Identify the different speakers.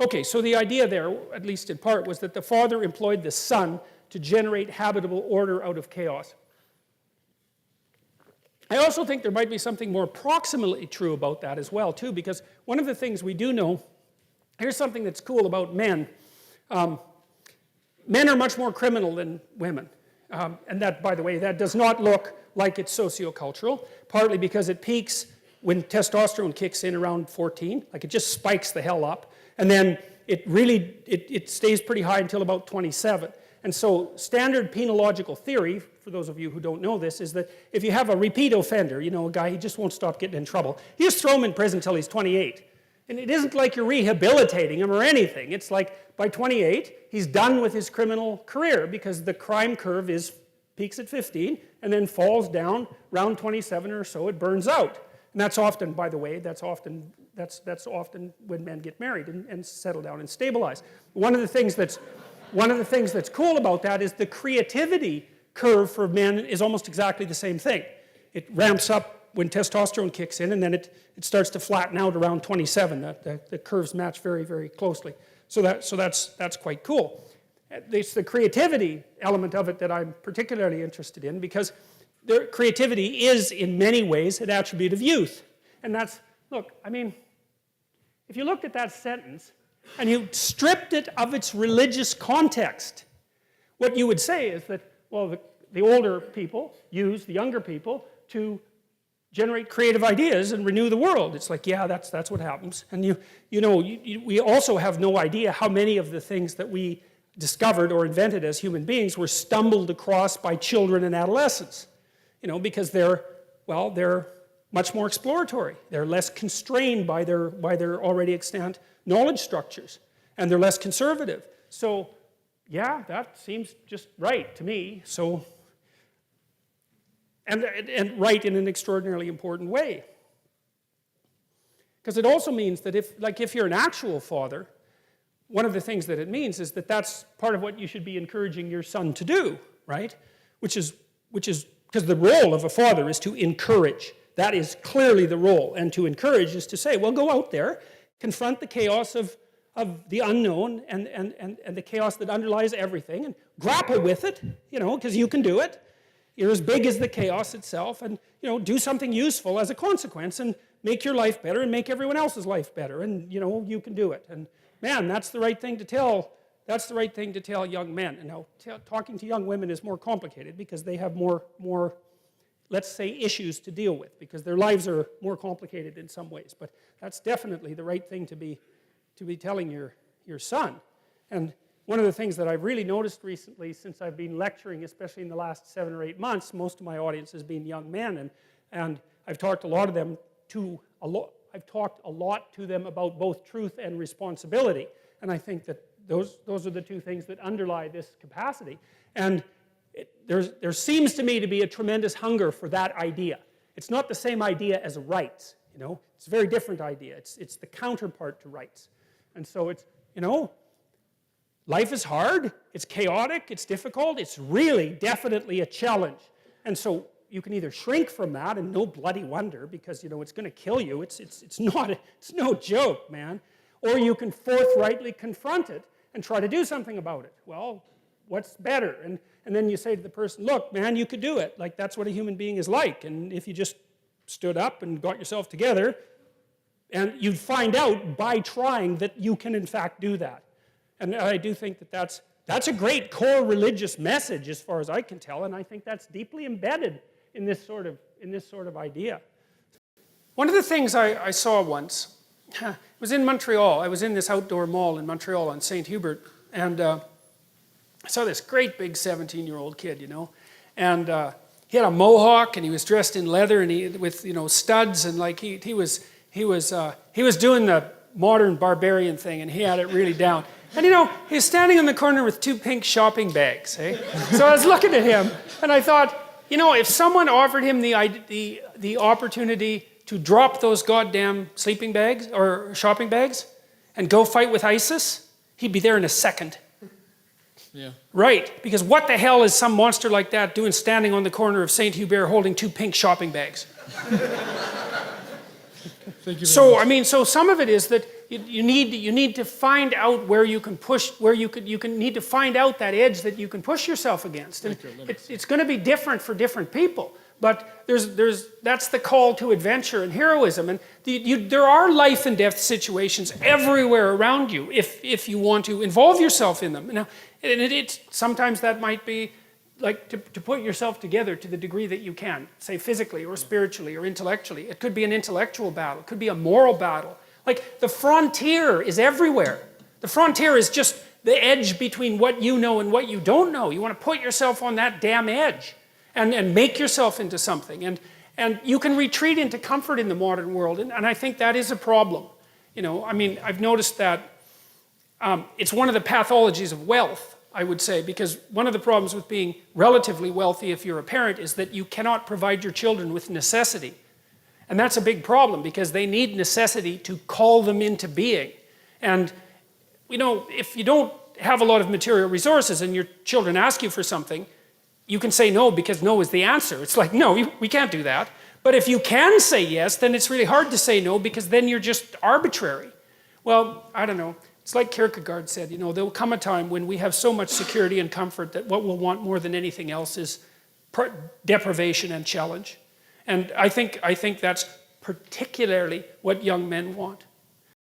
Speaker 1: Okay, so the idea there, at least in part, was that the father employed the son to generate habitable order out of chaos. I also think there might be something more proximally true about that as well, too, because one of the things we do know, here's something that's cool about men. Men are much more criminal than women. And that, by the way, that does not look like it's sociocultural, partly because it peaks when testosterone kicks in around 14, like it just spikes the hell up, and then it stays pretty high until about 27. And so standard penological theory, for those of you who don't know this, is that if you have a repeat offender, you know, a guy, he just won't stop getting in trouble, you just throw him in prison until he's 28. And it isn't like you're rehabilitating him or anything. It's like by 28, he's done with his criminal career because the crime curve peaks at 15 and then falls down around 27 or so, it burns out. And that's often, by the way, that's often when men get married and settle down and stabilize. One of the things that's cool about that is the creativity curve for men is almost exactly the same thing. It ramps up when testosterone kicks in, and then it starts to flatten out around 27. The curves match very, very closely. So that's quite cool. It's the creativity element of it that I'm particularly interested in, because their creativity is, in many ways, an attribute of youth. And that's, look, I mean, if you looked at that sentence and you stripped it of its religious context, what you would say is that, well, the older people use the younger people to generate creative ideas and renew the world. It's like, yeah, that's what happens. And we also have no idea how many of the things that we discovered or invented as human beings were stumbled across by children and adolescents. You know, because they're much more exploratory. They're less constrained by their already extant knowledge structures, and they're less conservative. So, yeah, that seems just right to me. So, and right in an extraordinarily important way. Because it also means that if you're an actual father, one of the things that it means is that that's part of what you should be encouraging your son to do, right? Which is because the role of a father is to encourage. That is clearly the role. And to encourage is to say, well, go out there, confront the chaos of the unknown and the chaos that underlies everything, and grapple with it, you know, because you can do it. You're as big as the chaos itself, and, you know, do something useful as a consequence and make your life better and make everyone else's life better, and, you know, you can do it. And, man, that's the right thing to tell. That's the right thing to tell young men. And now, talking to young women is more complicated because they have more, let's say, issues to deal with, because their lives are more complicated in some ways. But that's definitely the right thing to be telling your son. And one of the things that I've really noticed recently, since I've been lecturing, especially in the last 7 or 8 months, most of my audience has been young men, and I've talked a lot to them about both truth and responsibility. And I think that those are the two things that underlie this capacity. And there seems to me to be a tremendous hunger for that idea. It's not the same idea as rights, you know. It's a very different idea. It's the counterpart to rights. And so it's, you know, life is hard, it's chaotic, it's difficult, it's really definitely a challenge. And so you can either shrink from that, and no bloody wonder, because, you know, it's going to kill you. It's no joke, man. Or you can forthrightly confront it and try to do something about it. Well, what's better? And then you say to the person, look, man, you could do it. Like, that's what a human being is like. And if you just stood up and got yourself together, and you'd find out by trying that you can, in fact, do that. And I do think that that's a great core religious message, as far as I can tell, and I think that's deeply embedded in this sort of idea. One of the things I saw once was in Montreal. I was in this outdoor mall in Montreal on St. Hubert, and I saw this great big 17-year-old kid, you know, and he had a mohawk, and he was dressed in leather, and with, you know, studs, and like he was doing the modern barbarian thing, and he had it really down. And, you know, he was standing in the corner with 2 pink shopping bags, eh? So I was looking at him, and I thought, you know, if someone offered him the opportunity to drop those goddamn sleeping bags or shopping bags and go fight with ISIS, he'd be there in a second. Yeah. Right, because what the hell is some monster like that doing standing on the corner of St. Hubert holding 2 pink shopping bags? Thank you very much. I mean, so some of it is that you need to find out where you can push, where you need to find out that edge that you can push yourself against. And it's going to be different for different people. But that's the call to adventure and heroism. And there are life and death situations everywhere around you if you want to involve yourself in them. Now, sometimes that might be like to put yourself together to the degree that you can, say physically or spiritually or intellectually. It could be an intellectual battle. It could be a moral battle. Like the frontier is everywhere. The frontier is just the edge between what you know and what you don't know. You want to put yourself on that damn edge and make yourself into something. And you can retreat into comfort in the modern world. And I think that is a problem. You know, I mean, I've noticed that it's one of the pathologies of wealth, I would say, because one of the problems with being relatively wealthy if you're a parent is that you cannot provide your children with necessity. And that's a big problem because they need necessity to call them into being. And, you know, if you don't have a lot of material resources and your children ask you for something, you can say no because no is the answer. It's like, no, we can't do that. But if you can say yes, then it's really hard to say no because then you're just arbitrary. Well, I don't know. It's like Kierkegaard said, you know, there will come a time when we have so much security and comfort that what we'll want more than anything else is deprivation and challenge. And I think that's particularly what young men want.